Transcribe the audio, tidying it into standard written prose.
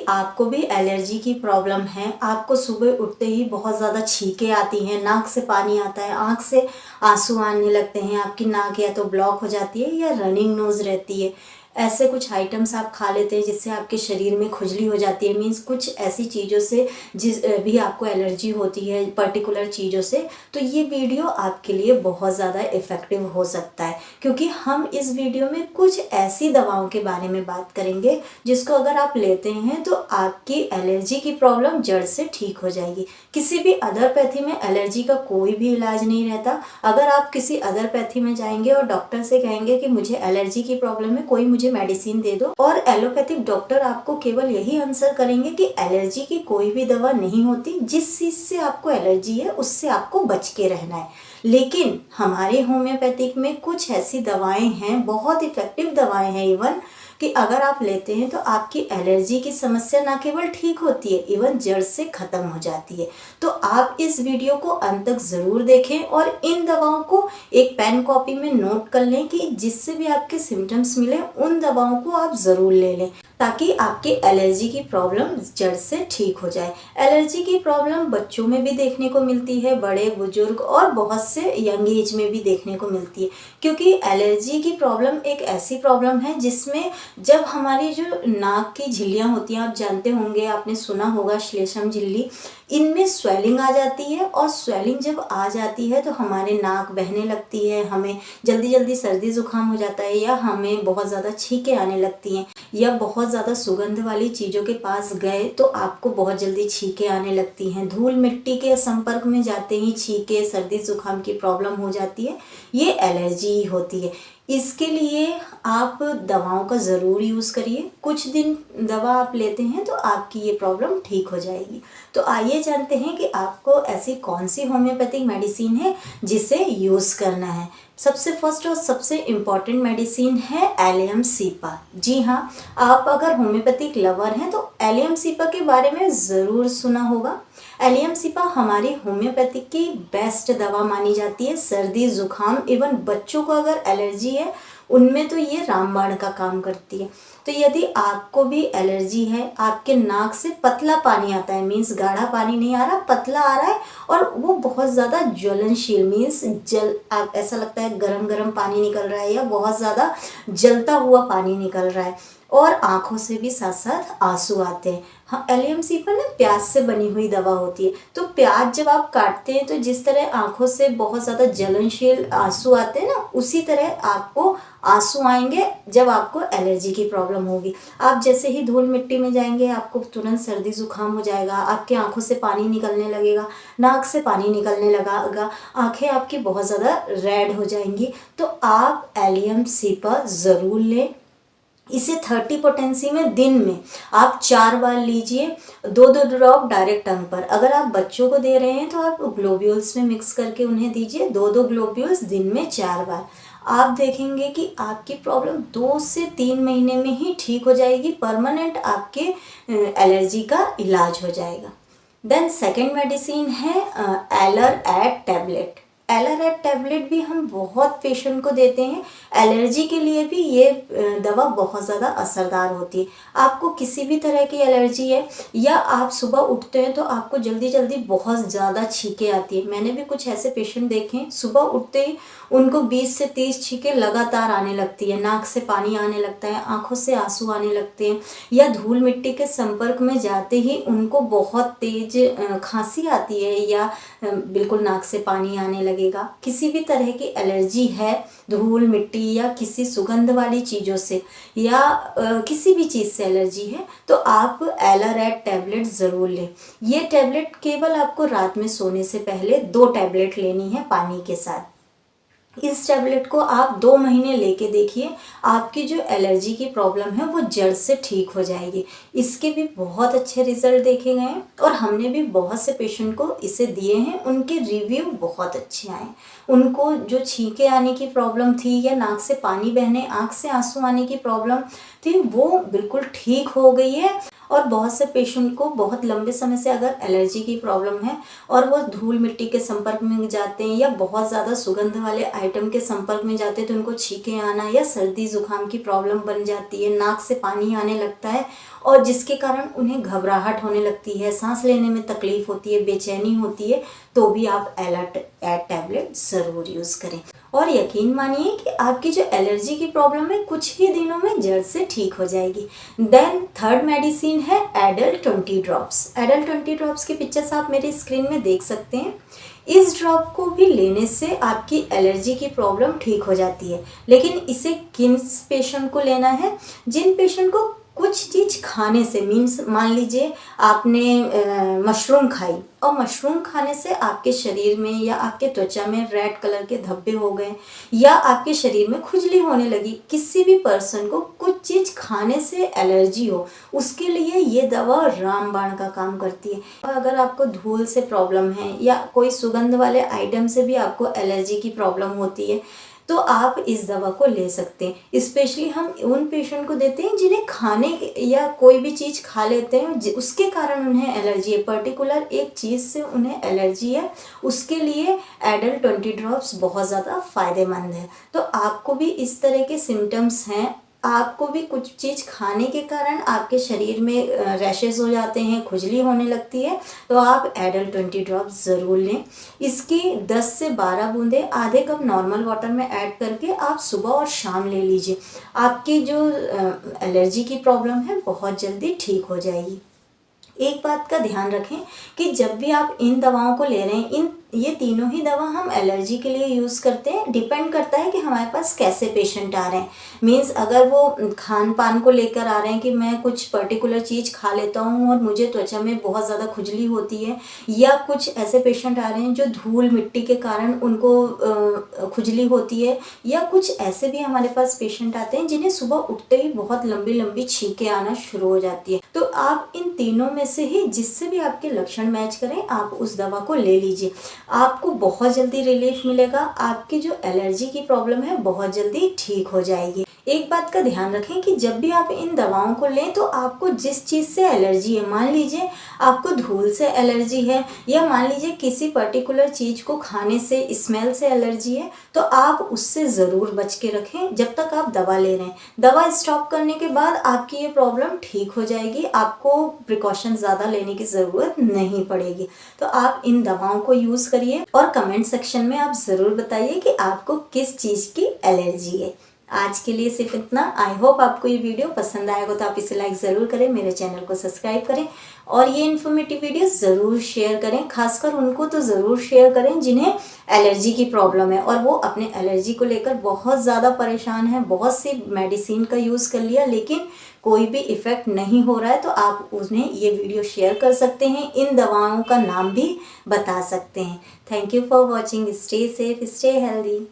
आपको भी एलर्जी की प्रॉब्लम है, आपको सुबह उठते ही बहुत ज़्यादा छींकें आती हैं, नाक से पानी आता है, आँख से आंसू आने लगते हैं, आपकी नाक या तो ब्लॉक हो जाती है या रनिंग नोज़ रहती है, ऐसे कुछ आइटम्स आप खा लेते हैं जिससे आपके शरीर में खुजली हो जाती है, मीन्स कुछ ऐसी चीज़ों से जिस भी आपको एलर्जी होती है पर्टिकुलर चीज़ों से, तो ये वीडियो आपके लिए बहुत ज़्यादा इफ़ेक्टिव हो सकता है। क्योंकि हम इस वीडियो में कुछ ऐसी दवाओं के बारे में बात करेंगे जिसको अगर आप लेते हैं तो आपकी एलर्जी की प्रॉब्लम जड़ से ठीक हो जाएगी। किसी भी अदरपैथी में एलर्जी का कोई भी इलाज नहीं रहता। अगर आप किसी अदरपैथी में जाएंगे और डॉक्टर से कहेंगे कि मुझे एलर्जी की प्रॉब्लम है, कोई मुझे मेडिसिन दे दो, और एलोपैथिक डॉक्टर आपको केवल यही आंसर करेंगे कि एलर्जी की कोई भी दवा नहीं होती, जिस चीज़ से आपको एलर्जी है उससे आपको बच के रहना है। लेकिन हमारे होम्योपैथिक में कुछ ऐसी दवाएं हैं, बहुत इफ़ेक्टिव दवाएं हैं इवन, कि अगर आप लेते हैं तो आपकी एलर्जी की समस्या ना केवल ठीक होती है, इवन जड़ से ख़त्म हो जाती है। तो आप इस वीडियो को अंत तक ज़रूर देखें और इन दवाओं को एक पेन कॉपी में नोट कर लें कि जिससे भी आपके सिम्टम्स मिले उन दवाओं को आप ज़रूर ले लें, ताकि आपकी एलर्जी की प्रॉब्लम जड़ से ठीक हो जाए। एलर्जी की प्रॉब्लम बच्चों में भी देखने को मिलती है, बड़े बुजुर्ग और बहुत से यंग एज में भी देखने को मिलती है। क्योंकि एलर्जी की प्रॉब्लम एक ऐसी प्रॉब्लम है जिसमें जब हमारी जो नाक की झिल्लियाँ होती हैं, आप जानते होंगे, आपने सुना होगा श्लेष्म झिल्ली, इनमें स्वेलिंग आ जाती है, और स्वेलिंग जब आ जाती है तो हमारे नाक बहने लगती है, हमें जल्दी जल्दी सर्दी जुकाम हो जाता है, या हमें बहुत ज़्यादा छींकें आने लगती हैं, या बहुत ज़्यादा सुगंध वाली चीज़ों के पास गए तो आपको बहुत जल्दी छींकें आने लगती हैं। धूल मिट्टी के संपर्क में जाते ही छींकें, सर्दी जुकाम की प्रॉब्लम हो जाती है, ये एलर्जी होती है। इसके लिए आप दवाओं का ज़रूर यूज़ करिए। कुछ दिन दवा आप लेते हैं तो आपकी ये प्रॉब्लम ठीक हो जाएगी। तो आइए जानते हैं कि आपको ऐसी कौन सी होम्योपैथिक मेडिसिन है जिसे यूज़ करना है। सबसे फर्स्ट और सबसे इम्पॉर्टेंट मेडिसिन है एलियम सीपा। जी हाँ, आप अगर होम्योपैथिक लवर हैं तो एलियम सीपा के बारे में ज़रूर सुना होगा। एलियम सीपा हमारी होम्योपैथिक की बेस्ट दवा मानी जाती है। सर्दी जुकाम, इवन बच्चों को अगर एलर्जी है उनमें तो ये रामबाण का काम करती है। तो यदि आपको भी एलर्जी है, आपके नाक से पतला पानी आता है, मीन्स गाढ़ा पानी नहीं आ रहा, पतला आ रहा है, और वो बहुत ज़्यादा ज्वलनशील, मीन्स आप ऐसा लगता है गरम गरम पानी निकल रहा है या बहुत ज़्यादा जलता हुआ पानी निकल रहा है, और आँखों से भी साथ साथ आंसू आते हैं। हाँ, एलियम सीपा ना प्याज से बनी हुई दवा होती है। तो प्याज जब आप काटते हैं तो जिस तरह आँखों से बहुत ज़्यादा ज्वलनशील आंसू आते हैं ना, उसी तरह आपको आंसू आएंगे जब आपको एलर्जी की प्रॉब्लम होगी। आप जैसे ही धूल मिट्टी में जाएंगे आपको तुरंत सर्दी जुकाम हो जाएगा, आपके आँखों से पानी निकलने लगेगा, नाक से पानी निकलने लगेगा, आँखें आपकी बहुत ज़्यादा रेड हो जाएंगी। तो आप एलियम सीपा ज़रूर लें। इसे 30 पोटेंसी में दिन में आप 4 बार लीजिए, 2-2 ड्रॉप डायरेक्ट टंग पर। अगर आप बच्चों को दे रहे हैं तो आप ग्लोब्यूल्स में मिक्स करके उन्हें दीजिए, 2-2 ग्लोब्यूल्स दिन में 4 बार। आप देखेंगे कि आपकी प्रॉब्लम 2 से 3 महीने में ही ठीक हो जाएगी, परमानेंट आपके एलर्जी का इलाज हो जाएगा। देन सेकेंड मेडिसिन है एलर-एट टैबलेट। एलर-एट टैबलेट भी हम बहुत पेशेंट को देते हैं। एलर्जी के लिए भी ये दवा बहुत ज़्यादा असरदार होती है। आपको किसी भी तरह की एलर्जी है, या आप सुबह उठते हैं तो आपको जल्दी जल्दी बहुत ज़्यादा छींकें आती है। मैंने भी कुछ ऐसे पेशेंट देखे हैं, सुबह उठते ही उनको 20 से 30 छींकें लगातार आने लगती है, नाक से पानी आने लगता है, आँखों से आंसू आने लगते हैं, या धूल मिट्टी के संपर्क में जाते ही उनको बहुत तेज खांसी आती है, या बिल्कुल नाक से पानी आने लगेगा। किसी भी तरह की एलर्जी है, धूल मिट्टी या किसी सुगंध वाली चीज़ों से, या किसी भी चीज़ से एलर्जी है, तो आप एलर-एट टैबलेट ज़रूर लें। ये टैबलेट केवल आपको रात में सोने से पहले 2 टैबलेट लेनी है पानी के साथ। इस टैबलेट को आप 2 महीने लेके देखिए, आपकी जो एलर्जी की प्रॉब्लम है वो जड़ से ठीक हो जाएगी। इसके भी बहुत अच्छे रिजल्ट देखे गए हैं, और हमने भी बहुत से पेशेंट को इसे दिए हैं, उनके रिव्यू बहुत अच्छे आए। उनको जो छींकें आने की प्रॉब्लम थी, या नाक से पानी बहने, आँख से आंसू आने की प्रॉब्लम थी, वो बिल्कुल ठीक हो गई है। और बहुत से पेशेंट को बहुत लंबे समय से अगर एलर्जी की प्रॉब्लम है और वो धूल मिट्टी के संपर्क में जाते हैं या बहुत ज़्यादा सुगंध वाले आइटम के संपर्क में जाते हैं तो उनको छींके आना या सर्दी जुकाम की प्रॉब्लम बन जाती है, नाक से पानी आने लगता है और जिसके कारण उन्हें घबराहट होने लगती है, सांस लेने में तकलीफ होती है, बेचैनी होती है, तो भी आप अलर्ट एट टैबलेट ज़रूर यूज़ करें। और यकीन मानिए कि आपकी जो एलर्जी की प्रॉब्लम है कुछ ही दिनों में जड़ से ठीक हो जाएगी। देन थर्ड मेडिसिन है एडल 20 ड्रॉप्स। एडल 20 ड्रॉप्स की पिक्चर्स आप मेरी स्क्रीन में देख सकते हैं। इस ड्रॉप को भी लेने से आपकी एलर्जी की प्रॉब्लम ठीक हो जाती है, लेकिन इसे किन पेशेंट को लेना है? जिन पेशेंट को कुछ चीज़ खाने से, मीन्स मान लीजिए आपने मशरूम खाई और मशरूम खाने से आपके शरीर में या आपके त्वचा में रेड कलर के धब्बे हो गए या आपके शरीर में खुजली होने लगी, किसी भी पर्सन को कुछ चीज़ खाने से एलर्जी हो, उसके लिए ये दवा रामबाण का काम करती है। और अगर आपको धूल से प्रॉब्लम है या कोई सुगंध वाले आइटम से भी आपको एलर्जी की प्रॉब्लम होती है तो आप इस दवा को ले सकते हैं। स्पेशली हम उन पेशेंट को देते हैं जिन्हें खाने या कोई भी चीज़ खा लेते हैं उसके कारण उन्हें एलर्जी है, पर्टिकुलर एक चीज़ से उन्हें एलर्जी है, उसके लिए एडल 20 ड्रॉप्स बहुत ज़्यादा फ़ायदेमंद है। तो आपको भी इस तरह के सिम्टम्स हैं, आपको भी कुछ चीज़ खाने के कारण आपके शरीर में रैशेस हो जाते हैं, खुजली होने लगती है, तो आप एडल 20 ड्रॉप्स ज़रूर लें। इसकी 10 से 12 बूंदें आधे कप नॉर्मल वाटर में ऐड करके आप सुबह और शाम ले लीजिए। आपकी जो एलर्जी की प्रॉब्लम है बहुत जल्दी ठीक हो जाएगी। एक बात का ध्यान रखें कि जब भी आप इन दवाओं को ले रहे हैं, ये तीनों ही दवा हम एलर्जी के लिए यूज़ करते हैं। डिपेंड करता है कि हमारे पास कैसे पेशेंट आ रहे हैं। मीन्स अगर वो खान पान को लेकर आ रहे हैं कि मैं कुछ पर्टिकुलर चीज़ खा लेता हूँ और मुझे त्वचा में बहुत ज़्यादा खुजली होती है, या कुछ ऐसे पेशेंट आ रहे हैं जो धूल मिट्टी के कारण उनको खुजली होती है, या कुछ ऐसे भी हमारे पास पेशेंट आते हैं जिन्हें सुबह उठते ही बहुत लंबी लंबी छींकें आना शुरू हो जाती है। तो आप इन तीनों में से ही जिससे भी आपके लक्षण मैच करें आप उस दवा को ले लीजिए। आपको बहुत जल्दी रिलीफ मिलेगा, आपकी जो एलर्जी की प्रॉब्लम है बहुत जल्दी ठीक हो जाएगी। एक बात का ध्यान रखें कि जब भी आप इन दवाओं को लें तो आपको जिस चीज़ से एलर्जी है, मान लीजिए आपको धूल से एलर्जी है या मान लीजिए किसी पर्टिकुलर चीज़ को खाने से, स्मेल से एलर्जी है, तो आप उससे ज़रूर बच के रखें जब तक आप दवा ले रहे हैं। दवा स्टॉप करने के बाद आपकी ये प्रॉब्लम ठीक हो जाएगी, आपको प्रिकॉशन ज़्यादा लेने की ज़रूरत नहीं पड़ेगी। तो आप इन दवाओं को यूज़ करिए और कमेंट सेक्शन में आप ज़रूर बताइए कि आपको किस चीज़ की एलर्जी है। आज के लिए सिर्फ इतना। आई होप आपको ये वीडियो पसंद आएगा, तो आप इसे लाइक ज़रूर करें, मेरे चैनल को सब्सक्राइब करें और ये इन्फॉर्मेटिव वीडियो ज़रूर शेयर करें। खासकर उनको तो ज़रूर शेयर करें जिन्हें एलर्जी की प्रॉब्लम है और वो अपने एलर्जी को लेकर बहुत ज़्यादा परेशान हैं, बहुत सी मेडिसिन का यूज़ कर लिया लेकिन कोई भी इफ़ेक्ट नहीं हो रहा है, तो आप उन्हें ये वीडियो शेयर कर सकते हैं, इन दवाओं का नाम भी बता सकते हैं। Thank you for watching. Stay safe, stay healthy.